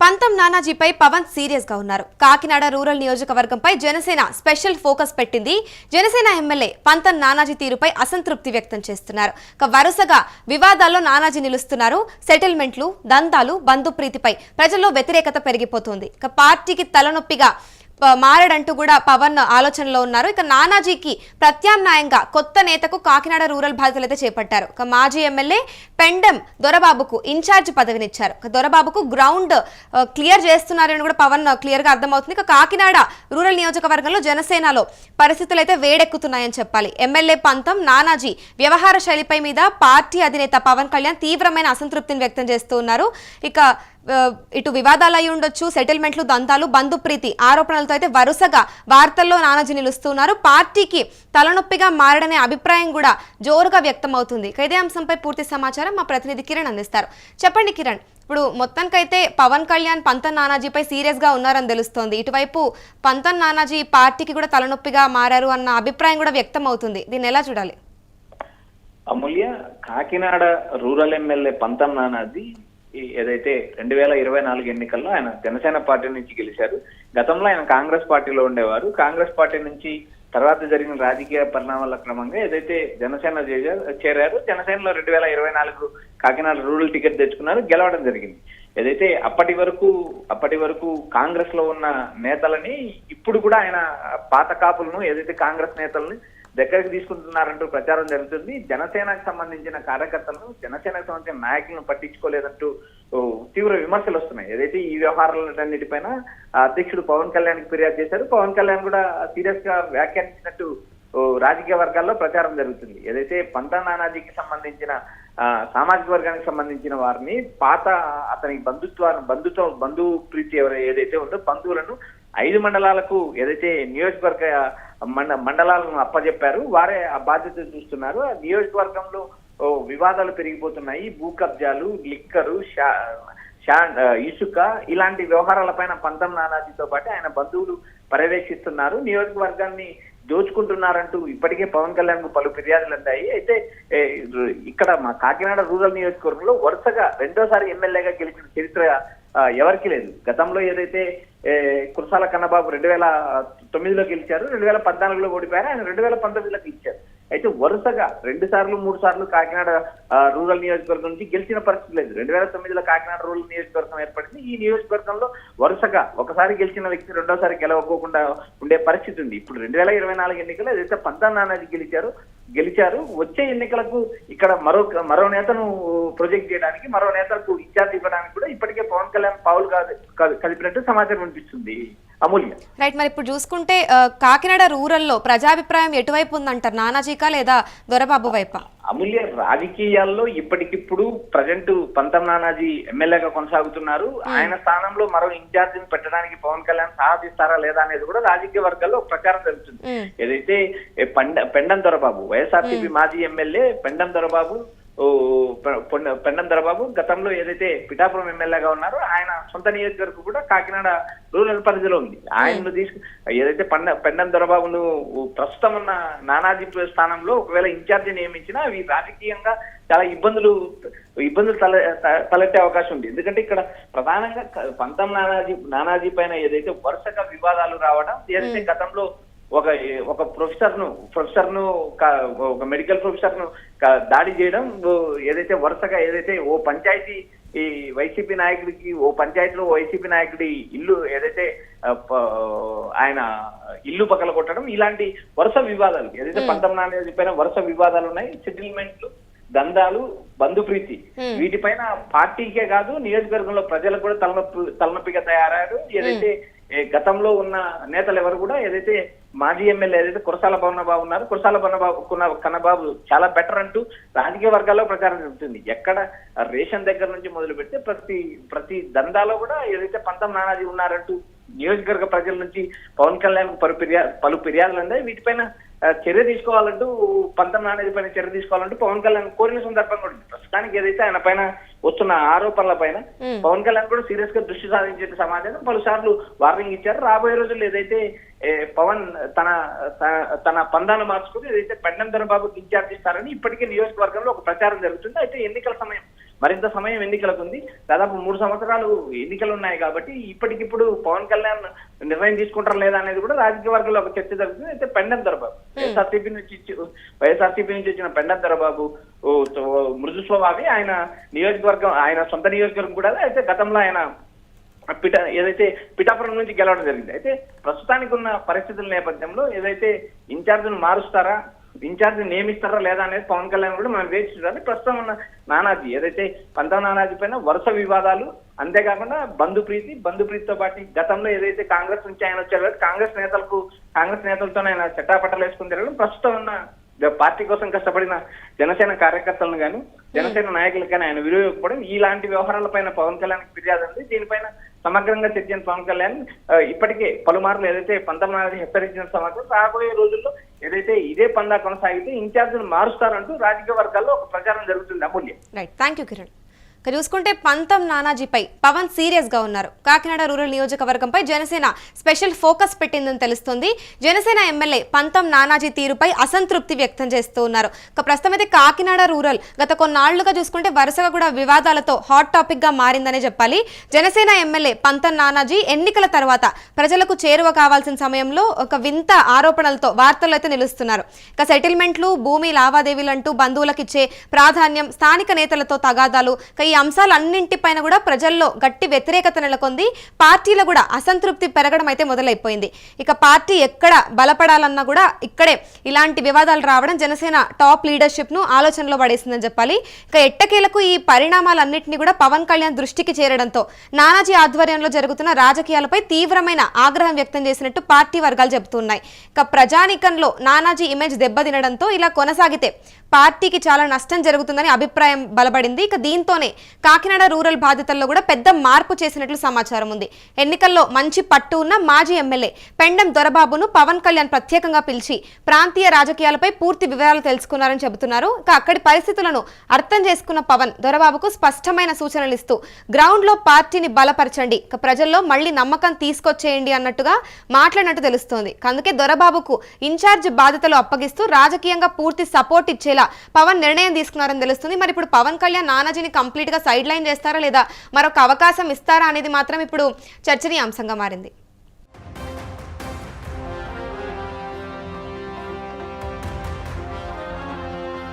పంతం నానాజీపై పవన్ సీరియస్ గా ఉన్నారు. కాకినాడ రూరల్ నియోజకవర్గంపై జనసేన స్పెషల్ ఫోకస్ పెట్టింది. జనసేన ఎమ్మెల్యే పంతం నానాజీ తీరుపై అసంతృప్తి వ్యక్తం చేస్తున్నారు. వరుసగా వివాదాల్లో నానాజీ నిలుస్తున్నారు. సెటిల్మెంట్లు, దందాలు, బంధుప్రీతిపై ప్రజల్లో వ్యతిరేకత పెరిగిపోతుంది. పార్టీకి తలనొప్పిగా మారడంటూ కూడా పవన్ ఆలోచనలో ఉన్నారు. ఇక నానాజీకి ప్రత్యామ్నాయంగా కొత్త నేతకు కాకినాడ రూరల్ బాధ్యతలు అయితే చేపట్టారు. మాజీ ఎమ్మెల్యే పెండెం దొరబాబుకు ఇన్ఛార్జ్ పదవినిచ్చారు. దొరబాబుకు గ్రౌండ్ క్లియర్ చేస్తున్నారని కూడా పవన్ క్లియర్ గా అర్థమవుతుంది. ఇక కాకినాడ రూరల్ నియోజకవర్గంలో జనసేనలో పరిస్థితులు అయితే వేడెక్కుతున్నాయని చెప్పాలి. ఎమ్మెల్యే పంతం నానాజీ వ్యవహార శైలిపై మీద పార్టీ అధినేత పవన్ కళ్యాణ్ తీవ్రమైన అసంతృప్తిని వ్యక్తం చేస్తూ ఉన్నారు. ఇక ఇటు వివాదాలు అయి ఉండొచ్చు, సెటిల్మెంట్లు, దంతాలు, బంధుప్రీతి ఆరోపణలతో అయితే వరుసగా వార్తల్లో నానాజీ నిలుస్తున్నారు. పార్టీకి తలనొప్పిగా మారడనే అభిప్రాయం కూడా జోరుగా వ్యక్తం అవుతుంది. ఇదే అంశంపై పూర్తి సమాచారం మా ప్రతినిధి కిరణ్ అందిస్తారు. చెప్పండి కిరణ్, ఇప్పుడు మొత్తానికైతే పవన్ కళ్యాణ్ పంతం నానాజీపై సీరియస్ గా ఉన్నారని తెలుస్తోంది. ఇటువైపు పంతం నానాజీ పార్టీకి కూడా తలనొప్పిగా మారారు అన్న అభిప్రాయం కూడా వ్యక్తం అవుతుంది. దీన్ని ఎలా చూడాలి? అమూల్య, కాకినాడ రూరల్ ఎమ్మెల్యే పంతం నానాజీ ఏదైతే 2024 ఎన్నికల్లో ఆయన జనసేన పార్టీ నుంచి గెలిచారు. గతంలో ఆయన కాంగ్రెస్ పార్టీలో ఉండేవారు. కాంగ్రెస్ పార్టీ నుంచి తర్వాత జరిగిన రాజకీయ పరిణామాల క్రమంగా ఏదైతే జనసేన చేరారు. జనసేనలో 2024 కాకినాడ రూరల్ టికెట్ తెచ్చుకున్నారు, గెలవడం జరిగింది. ఏదైతే అప్పటి వరకు కాంగ్రెస్ లో ఉన్న నేతలని ఇప్పుడు కూడా ఆయన పాత కాపులను ఏదైతే కాంగ్రెస్ నేతల్ని దగ్గరికి తీసుకుంటున్నారంటూ ప్రచారం జరుగుతుంది. జనసేనకు సంబంధించిన కార్యకర్తలను, జనసేనకు సంబంధించిన నాయకులను పట్టించుకోలేదంటూ తీవ్ర విమర్శలు వస్తున్నాయి. ఏదైతే ఈ వ్యవహారాలన్నిటిపైన అధ్యక్షుడు పవన్ కళ్యాణ్ కి ఫిర్యాదు చేశారు. పవన్ కళ్యాణ్ కూడా సీరియస్ గా వ్యాఖ్యానించినట్టు రాజకీయ వర్గాల్లో ప్రచారం జరుగుతుంది. ఏదైతే పంతం నానాజీకి సంబంధించిన సామాజిక వర్గానికి సంబంధించిన వారిని పాత అతని బంధు ప్రీతి ఏదైతే ఉందో బంధువులను 5 మండలాలకు ఏదైతే నియోజకవర్గ మండలాలను అప్పజెప్పారు. వారే ఆ బాధ్యత చూస్తున్నారు. ఆ నియోజకవర్గంలో వివాదాలు పెరిగిపోతున్నాయి. భూ కబ్జాలు, లిక్కరు, ఇసుక ఇలాంటి వ్యవహారాలపైన పంతం నానాజీతో పాటు ఆయన బంధువులు పర్యవేక్షిస్తున్నారు. నియోజకవర్గాన్ని దోచుకుంటున్నారంటూ ఇప్పటికే పవన్ కళ్యాణ్ కు పలు ఫిర్యాదులు అందాయి. అయితే ఇక్కడ మా కాకినాడ రూరల్ నియోజకవర్గంలో వరుసగా రెండోసారి ఎమ్మెల్యేగా గెలిచిన చరిత్ర ఎవరికి లేదు. గతంలో ఏదైతే కురసాల కన్నబాబు 2009లో గెలిచారు, 2014లో ఓడిపోయారు, ఆయన 2019లో గెలిచారు. అయితే వరుసగా 2 సార్లు 3 సార్లు కాకినాడ రూరల్ నియోజకవర్గం నుంచి గెలిచిన పరిస్థితి లేదు. 2009లో కాకినాడ రూరల్ నియోజకవర్గం ఏర్పడింది. ఈ నియోజకవర్గంలో వరుసగా ఒకసారి గెలిచిన వ్యక్తి రెండోసారి గెలవకోకుండా ఉండే పరిస్థితి ఉంది. ఇప్పుడు 2024 ఎన్నికల్లో ఏదైతే పంతం నానాజీ గెలిచారు. వచ్చే ఎన్నికలకు ఇక్కడ మరో నేతను ప్రొజెక్ట్ చేయడానికి, మరో నేతలకు ఇన్ఛార్జ్ ఇవ్వడానికి కూడా ఇప్పటికే పవన్ కళ్యాణ్ పావులు కదిపినట్టు సమాచారం అనిపిస్తుంది. అమూల్య, రైట్. మరి ఇప్పుడు చూసుకుంటే కాకినాడ రూరల్లో ప్రజాభిప్రాయం ఎటువైపు ఉందంటారు? నానాజీకా లేదా దొరబాబు వైపా? అమూల్య, రాజకీయాల్లో ఇప్పటికిప్పుడు ప్రజెంట్ పంతం నానాజీ ఎమ్మెల్యేగా కొనసాగుతున్నారు. ఆయన స్థానంలో మరో ఇన్ఛార్జిని పెట్టడానికి పవన్ కళ్యాణ్ సాధిస్తారా లేదా అనేది కూడా రాజకీయ వర్గాల్లో ప్రచారం జరుగుతుంది. ఏదైతే పెండం దొరబాబు, వైఎస్ఆర్సీపీ మాజీ ఎమ్మెల్యే పెండం దొరబాబు గతంలో ఏదైతే పిఠాపురం ఎమ్మెల్యేగా ఉన్నారో ఆయన సొంత నియోజకవర్గం కూడా కాకినాడ రూరల్ పరిధిలో ఉంది. ఆయన్ను ఏదైతే పెండం దొరబాబును ప్రస్తుతం ఉన్న నానాజీ స్థానంలో ఒకవేళ ఇన్ఛార్జి నియమించినా అవి రాజకీయంగా చాలా ఇబ్బందులు తలెత్తే అవకాశం ఉంది. ఎందుకంటే ఇక్కడ ప్రధానంగా పంతం నానాజీ పైన ఏదైతే వరుసగా వివాదాలు రావడం, ఏదైతే గతంలో ఒక ప్రొఫెసర్ ను ఒక మెడికల్ ప్రొఫెసర్ ను దాడి చేయడం, ఏదైతే వరుసగా ఏదైతే ఓ పంచాయతీ ఈ వైసీపీ నాయకుడికి పంచాయతీలో వైసీపీ నాయకుడి ఇల్లు ఏదైతే ఆయన ఇల్లు పక్కల కొట్టడం, ఇలాంటి వరుస వివాదాలు ఏదైతే పంతం నానాజీ పైన వరుస వివాదాలు ఉన్నాయి. సెటిల్మెంట్లు, దందాలు, బంధుప్రీతి వీటిపైన పార్టీకే కాదు నియోజకవర్గంలో ప్రజలకు కూడా తలనొప్పిగా తయారయ్యారు. ఏదైతే గతంలో ఉన్న నేతలు ఎవరు కూడా ఏదైతే మాజీ ఎమ్మెల్యే ఏదైతే కురసాల కన్నబాబు ఉన్నారు, కురసాల కన్నబాబు చాలా బెటర్ అంటూ రాజకీయ వర్గాల్లో ప్రచారం జరుగుతుంది. ఎక్కడ రేషన్ దగ్గర నుంచి మొదలు పెడితే ప్రతి దందాలో కూడా ఏదైతే పంతం నానాజీ ఉన్నారంటూ నియోజకవర్గ ప్రజల నుంచి పవన్ కళ్యాణ్ పలు ఫిర్యాదులు ఉన్నాయి. వీటిపైన చర్య తీసుకోవాలంటూ పంతం నానాజీ పైన చర్య తీసుకోవాలంటూ పవన్ కళ్యాణ్ కోరిన సందర్భం కూడా ప్రస్తుతానికి ఏదైతే ఆయన పైన వస్తున్న ఆరోపణల పైన పవన్ కళ్యాణ్ కూడా సీరియస్ గా దృష్టి సాధించే సమాచారం పలుసార్లు వార్నింగ్ ఇచ్చారు. రాబోయే రోజుల్లో ఏదైతే పవన్ తన పందాన్ని మార్చుకుని ఏదైతే పెండం దొరబాబుకి ఇన్ఛార్జ్ ఇస్తారని ఇప్పటికే నియోజకవర్గంలో ఒక ప్రచారం జరుగుతుంది. అయితే ఎన్నికల సమయం మరింత సమయం ఎన్నికలకు ఉంది. దాదాపు 3 సంవత్సరాలు ఎన్నికలు ఉన్నాయి కాబట్టి ఇప్పటికిప్పుడు పవన్ కళ్యాణ్ నిర్ణయం తీసుకుంటారా లేదా అనేది కూడా రాజకీయ వర్గంలో ఒక చర్చ జరుగుతుంది. అయితే పెండం దొరబాబు వైఎస్ఆర్సీపీ నుంచి వచ్చిన పెండం దొరబాబు మృదు స్వభావి, ఆయన నియోజకవర్గం ఆయన సొంత నియోజకవర్గం కూడా. అయితే గతంలో ఆయన ఏదైతే పిఠాపురం నుంచి గెలవడం జరిగింది. అయితే ప్రస్తుతానికి ఉన్న పరిస్థితుల నేపథ్యంలో ఏదైతే ఇన్ఛార్జ్ను మారుస్తారా, ఇన్ఛార్జ్ నియమిస్తారా లేదా అనేది పవన్ కళ్యాణ్ కూడా మనం వేచి చూడాలి. ప్రస్తుతం ఉన్న నానాజీ ఏదైతే పంతం నానాజీ పైన వరుస వివాదాలు, అంతేకాకుండా బంధుప్రీతితో పాటు గతంలో ఏదైతే కాంగ్రెస్ నుంచి ఆయన వచ్చారో కాంగ్రెస్ నేతలతో ఆయన చట్టాపట్టలు వేసుకుని తిరగడం, ప్రస్తుతం ఉన్న పార్టీ కోసం కష్టపడిన జనసేన కార్యకర్తలను కానీ జనసేన నాయకులకు కానీ ఆయన విలువకపోవడం, ఇలాంటి వ్యవహారాలపైన పవన్ కళ్యాణ్ ఫిర్యాదు ఉంది. దీనిపైన సమగ్రంగా చర్చించిన పవన్ కళ్యాణ్ ఇప్పటికే పలుమార్లు ఏదైతే పంతం నానాజీ హెచ్చరించిన సమాచారం రాబోయే రోజుల్లో ఏదైతే ఇదే పందా కొనసాగితే ఇన్ఛార్జీలు మారుస్తారంటూ రాజకీయ వర్గాల్లో ఒక ప్రచారం జరుగుతుంది. Amulya. Right, thank you Kiran. ఇక చూసుకుంటే పంతం నానాజీపై పవన్ సీరియస్ గా ఉన్నారు. కాకినాడ రూరల్ నియోజకవర్గంపై జనసేన స్పెషల్ ఫోకస్ పెట్టిందని తెలుస్తోంది. జనసేన ఎమ్మెల్యే పంతం నానాజీ తీరుపై అసంతృప్తి వ్యక్తం చేస్తూ ఉన్నారు. ఇక ప్రస్తుతం అయితే కాకినాడ రూరల్ గత కొన్నాళ్లుగా చూసుకుంటే వరుసగా కూడా వివాదాలతో హాట్ టాపిక్ గా మారిందనే చెప్పాలి. జనసేన ఎమ్మెల్యే పంతం నానాజీ ఎన్నికల తర్వాత ప్రజలకు చేరువ కావాల్సిన సమయంలో ఒక వింత ఆరోపణలతో వార్తల్లో అయితే నిలుస్తున్నారు. ఇక సెటిల్మెంట్లు, భూమి లావాదేవీలంటూ బంధువులకు ఇచ్చే ప్రాధాన్యం, స్థానిక నేతలతో తగాదాలు, ఈ అంశాలన్నింటిపైన కూడా ప్రజల్లో గట్టి వ్యతిరేకత నెలకొంది. పార్టీలో కూడా అసంతృప్తి పెరగడం అయితే మొదలైపోయింది. ఇక పార్టీ ఎక్కడ బలపడాలన్నా కూడా ఇక్కడే ఇలాంటి వివాదాలు రావడం జనసేన టాప్ లీడర్షిప్ ను ఆలోచనలో పడేసిందని చెప్పాలి. ఇక ఎట్టకేలకు ఈ పరిణామాలన్నింటినీ కూడా పవన్ కళ్యాణ్ దృష్టికి చేరడంతో నానాజీ ఆధ్వర్యంలో జరుగుతున్న రాజకీయాలపై తీవ్రమైన ఆగ్రహం వ్యక్తం చేసినట్టు పార్టీ వర్గాలు చెబుతున్నాయి. ఇక ప్రజానీకంలో నానాజీ ఇమేజ్ దెబ్బతినడంతో ఇలా కొనసాగితే పార్టీకి చాలా నష్టం జరుగుతుందని అభిప్రాయం బలపడింది. ఇక దీంతోనే కాకినాడ రూరల్ బాధితుల్లో కూడా పెద్ద మార్పు చేసినట్లు సమాచారం ఉంది. ఎన్నికల్లో మంచి పట్టు ఉన్న మాజీ ఎమ్మెల్యే పెండం దొరబాబును పవన్ కళ్యాణ్ ప్రత్యేకంగా పిలిచి ప్రాంతీయ రాజకీయాలపై పూర్తి వివరాలు తెలుసుకున్నారని చెబుతున్నారు. ఇక అక్కడి పరిస్థితులను అర్థం చేసుకున్న పవన్ దొరబాబుకు స్పష్టమైన సూచనలు ఇస్తూ గ్రౌండ్ లో పార్టీని బలపరచండి, ఇక ప్రజల్లో మళ్లీ నమ్మకం తీసుకొచ్చేయండి అన్నట్టుగా మాట్లాడినట్టు తెలుస్తోంది. అందుకే దొరబాబుకు ఇన్ఛార్జ్ బాధ్యతలు అప్పగిస్తూ రాజకీయంగా పూర్తి సపోర్ట్ ఇచ్చేలా పవన్ నిర్ణయం తీసుకున్నారని తెలుస్తుంది. మరి ఇప్పుడు పవన్ కళ్యాణ్ నానాజీని కంప్లీట్ గా సైడ్ లైన్ చేస్తారా లేదా మరొక అవకాశం ఇస్తారా అనేది మాత్రం ఇప్పుడు చర్చనీయాంశంగా మారింది.